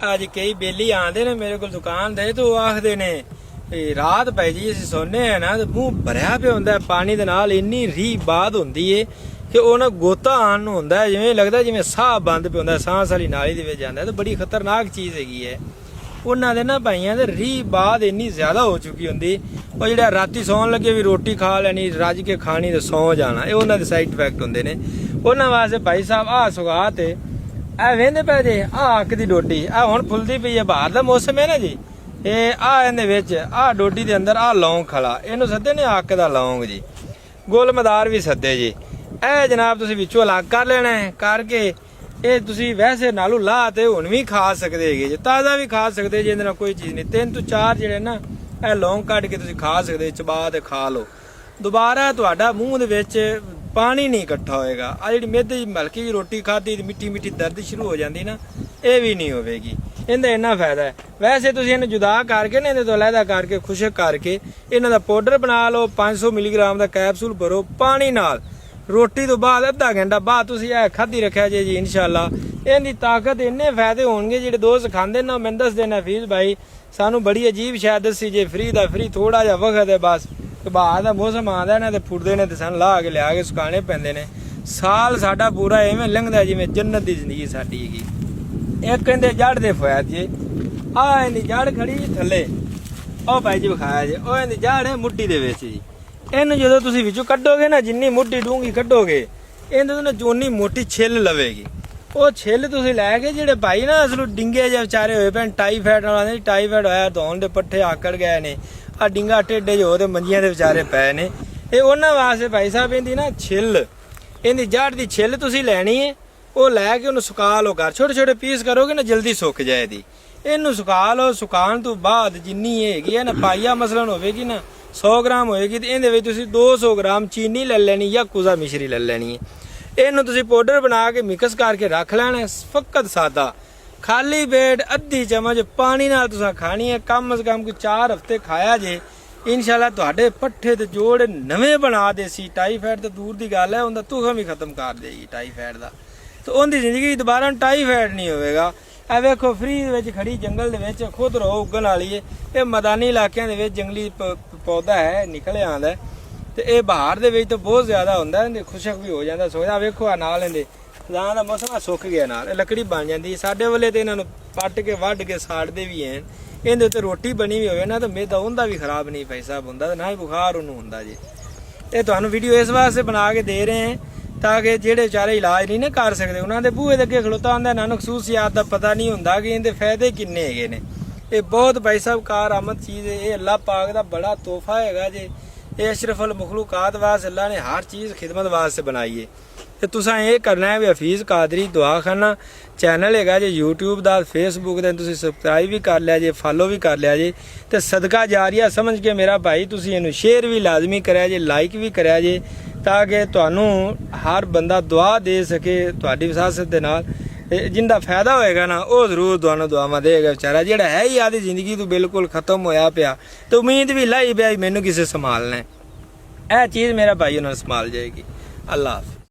ਅੱਜ ਕਈ ਬੇਲੀ ਆਂਦੇ ਨੇ ਮੇਰੇ ਕੋਲ ਦੁਕਾਨ ਦੇ ਤੇ ਉਹ ਆਖਦੇ ਨੇ ਰਾਤ ਪੈ ਜੀ ਅਸੀਂ ਸੋਨੇ ਆ ਨਾ ਤੇ ਮੂੰਹ ਭਰਿਆ ਪਿਆ ਹੁੰਦਾ ਪਾਣੀ ਦੇ ਨਾਲ, ਇੰਨੀ ਰੀ ਬਾਦ ਹੁੰਦੀ ਏ ਕਿ ਉਹ ਨਾ ਗੋਤਾ ਆਣ ਨੂੰ ਹੁੰਦਾ, ਜਿਵੇਂ ਲੱਗਦਾ ਜਿਵੇਂ ਸਾਹ ਬੰਦ ਪਿਆ ਹੁੰਦਾ, ਸਾਹ ਵਾਲੀ ਨਾਲੀ ਦੇ ਵਿੱਚ ਜਾਂਦਾ। ਤੇ ਬੜੀ ਖਤਰਨਾਕ ਚੀਜ਼ ਹੈਗੀ ਹੈ। ਉਹਨਾਂ ਦੇ ਨਾ ਭਾਈਆਂ ਦੇ ਰੀ ਬਾਦ ਇੰਨੀ ਜ਼ਿਆਦਾ ਹੋ ਚੁੱਕੀ ਹੁੰਦੀ, ਉਹ ਜਿਹੜਾ ਰਾਤੀ ਸੌਣ ਲੱਗੇ ਵੀ ਰੋਟੀ ਖਾ ਲੈਣੀ, ਰੱਜ ਕੇ ਖਾਣੀ ਤੇ ਸੌ ਜਾਣਾ, ਇਹ ਉਹਨਾਂ ਦੇ ਸਾਈਡ ਇਫੈਕਟ ਹੁੰਦੇ ਨੇ। ਉਹਨਾਂ ਵਾਸਤੇ ਭਾਈ ਸਾਹਿਬ ਆਹ ਸੁਗਾਤ ਏ, ਇਹ ਵੇਂਦੇ ਪਏ ਜੇ ਆਹ ਅੱਕ ਦੀ ਡੋਡੀ, ਆਹ ਹੁਣ ਫੁੱਲਦੀ ਪਈ ਹੈ, ਬਾਹਰ ਦਾ ਮੌਸਮ ਹੈ ਨਾ ਜੀ, ਇਹ ਆਹ ਇਹਦੇ ਵਿੱਚ ਆਹ ਡੋਡੀ ਦੇ ਅੰਦਰ ਆਹ ਲੌਂਗ ਖਲਾ, ਇਹਨੂੰ ਸੱਦੇ ਨੇ ਅੱਕ ਦਾ ਲੌਂਗ ਜੀ, ਗੁਲਮਦਾਰ ਵੀ ਸੱਦੇ ਜੀ। ਇਹ ਜਨਾਬ ਤੁਸੀਂ ਵਿੱਚੋਂ ਅਲੱਗ ਕਰ ਲੈਣਾ ਹੈ, ਕਰਕੇ ਇਹ ਤੁਸੀਂ ਵੈਸੇ ਨਾਲੋਂ ਲਾ ਤੇ ਹੁਣ ਵੀ ਖਾ ਸਕਦੇ ਹੈਗੇ ਜੀ, ਤਾਜ਼ਾ ਵੀ ਖਾ ਸਕਦੇ ਜੀ, ਇਹਦੇ ਨਾਲ ਕੋਈ ਚੀਜ਼ ਨਹੀਂ। 3 ਤੋਂ 4 ਜਿਹੜੇ ਨਾ ਇਹ ਲੌਂਗ ਕੱਢ ਕੇ ਤੁਸੀਂ ਖਾ ਸਕਦੇ, ਚਬਾ ਤੇ ਖਾ ਲਓ। ਦੁਬਾਰਾ ਤੁਹਾਡਾ ਮੂੰਹ ਦੇ ਵਿੱਚ ਪਾਣੀ ਨਹੀਂ ਇਕੱਠਾ ਹੋਏਗਾ। ਆ ਜਿਹੜੀ ਮਿੱਧ ਹਲਕੀ ਜਿਹੀ ਰੋਟੀ ਖਾਧੀ ਤੇ ਮਿੱਠੀ ਮਿੱਠੀ ਦਰਦ ਸ਼ੁਰੂ ਹੋ ਜਾਂਦੀ ਨਾ, ਇਹ ਵੀ ਨਹੀਂ ਹੋਵੇਗੀ। ਇਹਦਾ ਇੰਨਾ ਫਾਇਦਾ ਹੈ। ਵੈਸੇ ਤੁਸੀਂ ਇਹਨੂੰ ਜੁਦਾ ਕਰਕੇ ਨਾ, ਇਹਦੇ ਤੋਂ ਅਲੱਗਾ ਕਰਕੇ ਖੁਸ਼ਕ ਕਰਕੇ ਇਹਨਾਂ ਦਾ ਪਾਊਡਰ ਬਣਾ ਲਓ। 500 ਮਿਲੀਗ੍ਰਾਮ ਦਾ ਕੈਪਸੂਲ ਭਰੋ ਪਾਣੀ ਨਾਲ, ਰੋਟੀ ਤੋਂ ਬਾਅਦ ਅੱਧਾ ਘੰਟਾ ਬਾਅਦ ਤੁਸੀਂ ਇਹ ਖਾਧੀ ਰੱਖਿਆ ਜੇ ਜੀ, ਇਨਸ਼ਾਅੱਲਾ ਇਹਦੀ ਤਾਕਤ ਇੰਨੇ ਫਾਇਦੇ ਹੋਣਗੇ। ਜਿਹੜੇ ਦੋਸਤ ਖਾਂਦੇ ਨਾ ਮੈਨੂੰ ਦੱਸਦੇ ਨੇ, ਹਫੀਜ਼ ਭਾਈ ਸਾਨੂੰ ਬੜੀ ਅਜੀਬ ਸ਼ਾਇਦ ਦੱਸੀ ਜੇ, ਫਰੀ ਦਾ ਫਰੀ ਥੋੜਾ ਜਿਹਾ ਵਕਤ ਹੈ ਬਸ, ਬਾਹਰ ਦਾ ਮੌਸਮ ਆਉਂਦਾ ਨਾ ਤੇ ਫੁੱਟਦੇ ਨੇ ਤੇ ਸਾਨੂੰ ਲਾ ਕੇ ਲਿਆ ਕੇ ਸੁਕਾਣੇ ਪੈਂਦੇ ਨੇ। ਸਾਲ ਸਾਡਾ ਪੂਰਾ ਐਵੇਂ ਲੰਘਦਾ ਜਿਵੇਂ ਜੰਨਤ ਦੀ ਜ਼ਿੰਦਗੀ ਸਾਡੀ ਹੈਗੀ। ਇਹ ਕਹਿੰਦੇ ਜੜ ਦੇ ਫਾਇਦ ਜੇ, ਆਹ ਇਹਦੀ ਜੜ ਖੜੀ ਥੱਲੇ, ਉਹ ਭਾਈ ਜੀ ਵਿਖਾਇਆ ਜੇ, ਉਹ ਇਹਦੀ ਜੜ ਹੈ ਮੁੱਢੀ ਦੇ ਵਿੱਚ ਜੀ। ਇਹਨੂੰ ਜਦੋਂ ਤੁਸੀਂ ਵਿੱਚੋਂ ਕੱਢੋਗੇ ਨਾ, ਜਿੰਨੀ ਮੁੱਢੀ ਡੂੰਗੀ ਕੱਢੋਗੇ, ਇਹਦੇ ਤੋਂ ਨਾ ਜੋਨੀ ਮੋਟੀ ਛਿੱਲ ਲਵੇਗੀ। ਉਹ ਛਿੱਲ ਤੁਸੀਂ ਲੈ ਕੇ, ਜਿਹੜੇ ਭਾਈ ਨਾ ਅਸਲ ਡਿੰਗੇ ਜਿਹੇ ਵਿਚਾਰੇ ਹੋਏ ਪਏ ਟਾਈਫਾਇਡ ਨਾਲ, ਟਾਈਫਾਇਡ ਹੋਇਆ ਧੌਣ ਦੇ ਪੱਠੇ ਆਕੜ ਗਏ ਨੇ, ਆ ਡਿੰਗਾ ਟੇਡੇ ਜੋ ਤੇ ਮੰਜੀਆਂ ਦੇ ਵਿਚਾਰੇ ਪਏ ਨੇ, ਇਹ ਉਹਨਾਂ ਵਾਸਤੇ ਭਾਈ ਸਾਹਿਬ ਇਹਦੀ ਨਾ ਛਿੱਲ, ਇਹਦੀ ਜੜ ਦੀ ਛਿੱਲ ਤੁਸੀਂ ਲੈਣੀ ਹੈ। ਉਹ ਲੈ ਕੇ ਉਹਨੂੰ ਸੁਕਾ ਲਓ, ਘਰ ਛੋਟੇ ਛੋਟੇ ਪੀਸ ਕਰੋਗੇ ਨਾ ਜਲਦੀ ਸੁੱਕ ਜਾਏਗੀ। ਇਹਨੂੰ ਸੁਕਾ ਲਓ, ਸੁਕਾਉਣ ਤੋਂ ਬਾਅਦ ਜਿੰਨੀ ਹੈਗੀ ਹੈ ਨਾ, ਪਾਈਆ ਮਸਲਨ ਹੋਵੇਗੀ ਨਾ 100 ਗ੍ਰਾਮ ਹੋਏਗੀ, ਤੇ ਇਹਦੇ ਵਿੱਚ ਤੁਸੀਂ 200 ਗ੍ਰਾਮ ਚੀਨੀ ਲੈ ਲੈਣੀ ਜਾਂ ਕੁਜ਼ਾ ਮਿਸ਼ਰੀ ਲੈ ਲੈਣੀ ਹੈ। ਇਹਨੂੰ ਤੁਸੀਂ ਪਾਊਡਰ ਬਣਾ ਕੇ ਮਿਕਸ ਕਰਕੇ ਰੱਖ ਲੈਣਾ, ਫਕਤ ਸਾਦਾ ਖਾਲੀ ਪੇਟ ਅੱਧੀ ਚਮਚ ਪਾਣੀ ਨਾਲ ਤੁਸੀਂ ਖਾਣੀ ਹੈ। ਕਮ ਸੇ ਕਮ ਕੋਈ 4 ਹਫ਼ਤੇ ਖਾਇਆ ਜੇ, ਇਨਸ਼ਾਅੱਲਾ ਤੁਹਾਡੇ ਪੱਠੇ ਤੇ ਜੋੜ ਨਵੇਂ ਬਣਾ ਦੇ ਸੀ। ਟਾਈਫਾਇਡ ਤਾਂ ਦੂਰ ਦੀ ਗੱਲ ਹੈ, ਉਹਦਾ ਤੁਖਮ ਹੀ ਖਤਮ ਕਰ ਦੇਗੀ ਟਾਈਫਾਇਡ ਦਾ, ਤੇ ਉਹਦੀ ਜ਼ਿੰਦਗੀ ਦੁਬਾਰਾ ਟਾਈਫਾਇਡ ਨਹੀਂ ਹੋਵੇਗਾ। ਇਹ ਵੇਖੋ ਫਰੀ ਦੇ ਵਿੱਚ ਖੜੀ ਜੰਗਲ ਦੇ ਵਿੱਚ ਖੁਦ ਰੋ ਉੱਗਣ ਵਾਲੀ ਹੈ। ਇਹ ਮੈਦਾਨੀ ਇਲਾਕਿਆਂ ਦੇ ਵਿੱਚ ਜੰਗਲੀ ਪੌਦਾ ਹੈ, ਨਿਕਲ ਆਉਂਦਾ, ਤੇ ਇਹ ਬਾਹਰ ਦੇ ਵਿੱਚ ਤਾਂ ਬਹੁਤ ਜ਼ਿਆਦਾ ਹੁੰਦਾ, ਇਹਦੇ ਖੁਸ਼ਕ ਵੀ ਹੋ ਜਾਂਦਾ। ਸੋਚਦਾ ਵੇਖੋ ਆ ਨਾਲ ਇਹਦੇ ਖਜ਼ਾਨ ਦਾ ਮੌਸਮ ਸੁੱਕ ਗਿਆ, ਨਾਲ ਇਹ ਲੱਕੜੀ ਬਣ ਜਾਂਦੀ। ਸਾਡੇ ਵੱਲੇ ਤੇ ਇਹਨਾਂ ਨੂੰ ਪੱਟ ਕੇ ਵੱਢ ਕੇ ਸਾੜਦੇ ਵੀ ਐ। ਇਹਦੇ ਉੱਤੇ ਰੋਟੀ ਬਣੀ ਵੀ ਹੋਵੇ ਨਾ ਤਾਂ ਮੇਦਾ ਉਹਦਾ ਵੀ ਖਰਾਬ ਨਹੀਂ ਭਾਈ ਸਾਹਿਬ ਹੁੰਦਾ, ਤੇ ਨਾ ਹੀ ਬੁਖਾਰ ਉਹਨੂੰ ਹੁੰਦਾ ਜੀ। ਇਹ ਤੁਹਾਨੂੰ ਵੀਡੀਓ ਇਸ ਵਾਸਤੇ ਬਣਾ ਕੇ ਦੇ ਰਹੇ ਹਾਂ ਤਾਂ ਕਿ ਜਿਹੜੇ ਵਿਚਾਰੇ ਇਲਾਜ ਨਹੀਂ ਨਾ ਕਰ ਸਕਦੇ, ਉਹਨਾਂ ਦੇ ਬੂਹੇ ਦੇ ਅੱਗੇ ਖਲੋਤਾ ਹੁੰਦਾ, ਇਹਨਾਂ ਨੂੰ ਖਸੂਸੀਆਤ ਦਾ ਪਤਾ ਨਹੀਂ ਹੁੰਦਾ ਕਿ ਇਹਦੇ ਫਾਇਦੇ ਕਿੰਨੇ ਹੈਗੇ ਨੇ। ਇਹ ਬਹੁਤ ਭਾਈ ਸਾਹਿਬ ਕਾਰਾਮਦ ਚੀਜ਼ ਹੈ। ਇਹ ਅੱਲਾਹ ਪਾਕ ਦਾ ਬੜਾ ਤੋਹਫਾ ਹੈਗਾ ਜੇ। ਇਹ ਅਸ਼ਰਫੁਲ ਮਖਲੂਕਾਤ ਵਾਸਤੇ ਅੱਲਾਹ ਨੇ ਹਰ ਚੀਜ਼ ਖਿਦਮਤ ਵਾਸਤੇ ਬਣਾਈ ਹੈ। ਤੇ ਤੁਸੀਂ ਇਹ ਕਰਨਾ ਹੈ ਵੀ ਹਫੀਜ਼ ਕਾਦਰੀ ਦੁਆਖਾਨਾ ਚੈਨਲ ਹੈਗਾ ਜੇ YouTube ਦਾ, Facebook ਤੇ ਤੁਸੀਂ ਸਬਸਕ੍ਰਾਈਬ ਵੀ ਕਰ ਲਿਆ ਜੇ, ਫਾਲੋ ਵੀ ਕਰ ਲਿਆ ਜੇ, ਤੇ ਸਦਕਾ ਜਾਰੀਆ ਸਮਝ ਕੇ ਮੇਰਾ ਭਾਈ ਤੁਸੀਂ ਇਹਨੂੰ ਸ਼ੇਅਰ ਵੀ ਲਾਜ਼ਮੀ ਕਰਿਆ ਜੇ, ਲਾਈਕ ਵੀ ਕਰਿਆ ਜੇ, ਤਾਂ ਕਿ ਤੁਹਾਨੂੰ ਹਰ ਬੰਦਾ ਦੁਆ ਦੇ ਸਕੇ ਤੁਹਾਡੀ ਵਿਸਾਸਤ ਦੇ ਨਾਲ। ਜਿੰਦਾ ਫਾਇਦਾ ਹੋਏਗਾ ਨਾ ਉਹ ਜ਼ਰੂਰ ਤੁਹਾਨੂੰ ਦੁਆਵਾਂ ਦੇਗਾ। ਵਿਚਾਰਾ ਜਿਹੜਾ ਹੈ ਹੀ ਆਦੀ ਜ਼ਿੰਦਗੀ ਤੋਂ ਬਿਲਕੁਲ ਖਤਮ ਹੋਇਆ ਪਿਆ, ਤੇ ਉਮੀਦ ਵੀ ਲਾਈ ਪਿਆ ਮੈਨੂੰ ਕਿਸੇ ਸੰਭਾਲਣਾ, ਇਹ ਚੀਜ਼ ਮੇਰਾ ਭਾਈ ਉਹਨਾਂ ਨੂੰ ਸੰਭਾਲ ਜਾਏਗੀ। ਅੱਲਾਹ ਹਾਫਿਜ਼।